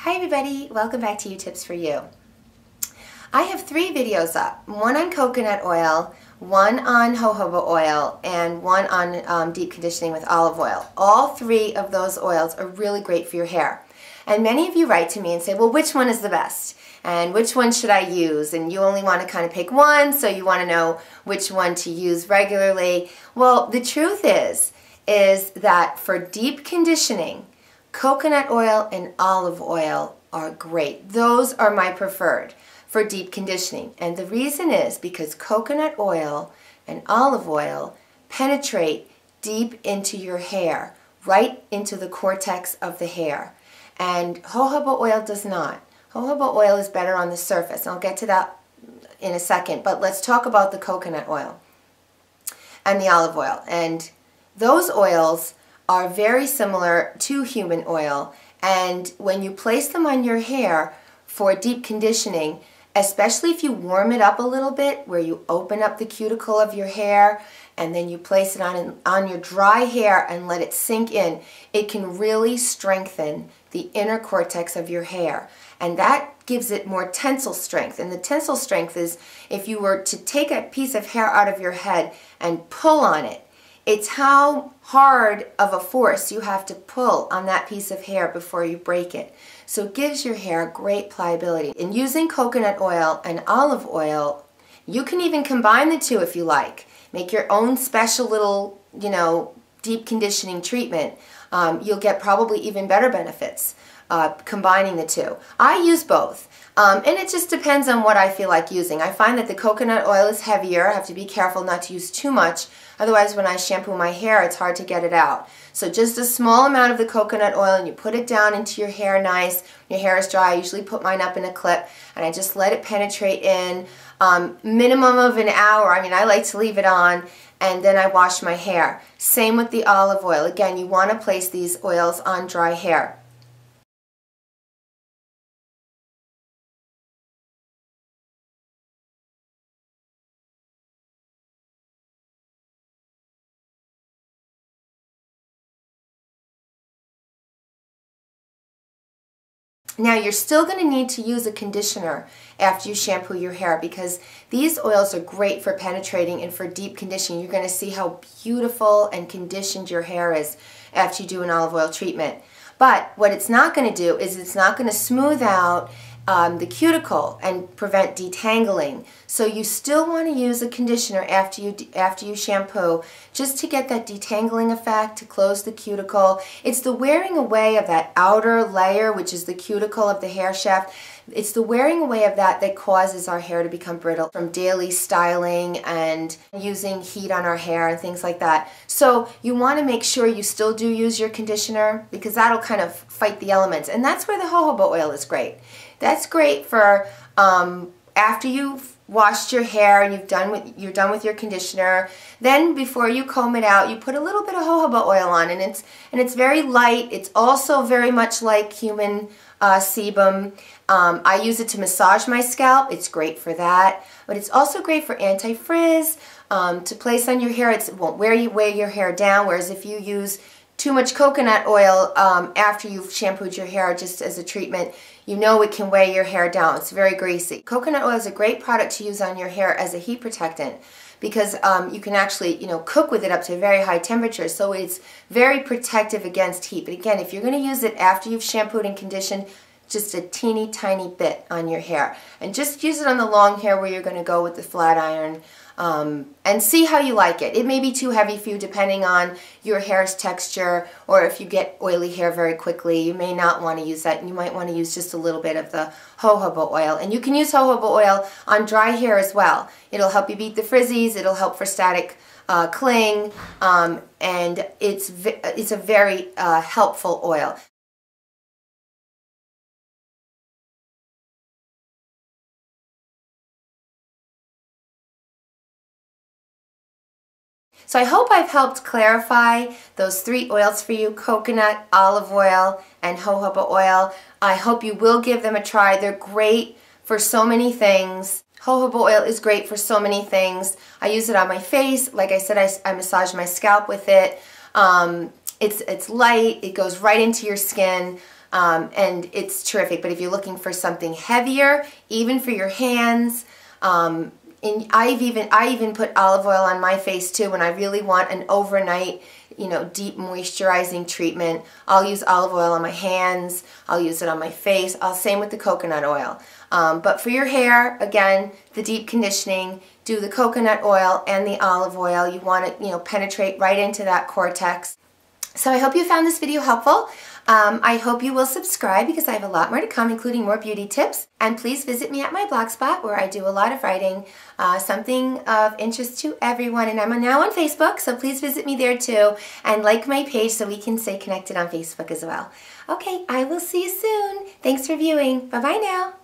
Hi everybody, welcome back to Tips for You. I have 3 videos up, one on coconut oil, one on jojoba oil, and one on deep conditioning with olive oil. All 3 of those oils are really great for your hair. And many of you write to me and say, well, which one is the best? And which one should I use? And you only want to kind of pick one, so you want to know which one to use regularly. Well, the truth is that for deep conditioning, coconut oil and olive oil are great. Those are my preferred for deep conditioning. And the reason is because coconut oil and olive oil penetrate deep into your hair, right into the cortex of the hair. And jojoba oil does not. Jojoba oil is better on the surface. I'll get to that in a second, but let's talk about the coconut oil and the olive oil. And those oils are very similar to human oil, and when you place them on your hair for deep conditioning, especially if you warm it up a little bit, where you open up the cuticle of your hair and then you place it on your dry hair and let it sink in, it can really strengthen the inner cortex of your hair. And that gives it more tensile strength. And the tensile strength is if you were to take a piece of hair out of your head and pull on it, it's how hard of a force you have to pull on that piece of hair before you break it. So it gives your hair great pliability. In using coconut oil and olive oil, you can even combine the two if you like. Make your own special little, deep conditioning treatment. You'll get probably even better benefits combining the two. I use both. And it just depends on what I feel like using. I find that the coconut oil is heavier. I have to be careful not to use too much. Otherwise, when I shampoo my hair, it's hard to get it out. So just a small amount of the coconut oil, and you put it down into your hair nice. When your hair is dry, I usually put mine up in a clip, and I just let it penetrate in. Minimum of an hour. I mean, I like to leave it on, and then I wash my hair. Same with the olive oil. Again, you want to place these oils on dry hair. Now you're still going to need to use a conditioner after you shampoo your hair, because these oils are great for penetrating and for deep conditioning. You're going to see how beautiful and conditioned your hair is after you do an olive oil treatment. But what it's not going to do is it's not going to smooth out the cuticle and prevent detangling. So you still want to use a conditioner after you shampoo, just to get that detangling effect, to close the cuticle. It's the wearing away of that outer layer, which is the cuticle of the hair shaft. It's the wearing away of that causes our hair to become brittle from daily styling and using heat on our hair and things like that. So you want to make sure you still do use your conditioner, because that'll kind of fight the elements. And that's where the jojoba oil is great. That's great for after you've washed your hair and you're done with your conditioner. Then before you comb it out, you put a little bit of jojoba oil on, and it's very light. It's also very much like human sebum. I use it to massage my scalp. It's great for that, but it's also great for anti-frizz, to place on your hair. It won't weigh your hair down, whereas if you use too much coconut oil after you've shampooed your hair just as a treatment, it can weigh your hair down. It's very greasy. Coconut oil is a great product to use on your hair as a heat protectant, because you can actually, cook with it up to very high temperatures, so it's very protective against heat. But again, if you're going to use it after you've shampooed and conditioned, just a teeny tiny bit on your hair. And just use it on the long hair where you're going to go with the flat iron, and see how you like it. It may be too heavy for you depending on your hair's texture, or if you get oily hair very quickly, you may not want to use that. You might want to use just a little bit of the jojoba oil. And you can use jojoba oil on dry hair as well. It'll help you beat the frizzies, it'll help for static cling, and it's a very helpful oil. So I hope I've helped clarify those 3 oils for you: coconut, olive oil, and jojoba oil. I hope you will give them a try. They're great for so many things. Jojoba oil is great for so many things. I use it on my face. Like I said, I massage my scalp with it. It's light. It goes right into your skin. and it's terrific. But if you're looking for something heavier, even for your hands, and I even put olive oil on my face too when I really want an overnight, deep moisturizing treatment. I'll use olive oil on my hands. I'll use it on my face. Same with the coconut oil. But for your hair, again, the deep conditioning, do the coconut oil and the olive oil. You want it, penetrate right into that cortex. So I hope you found this video helpful. I hope you will subscribe because I have a lot more to come, including more beauty tips. And please visit me at my blogspot where I do a lot of writing, something of interest to everyone. And I'm now on Facebook, so please visit me there too. And like my page so we can stay connected on Facebook as well. Okay, I will see you soon. Thanks for viewing. Bye-bye now.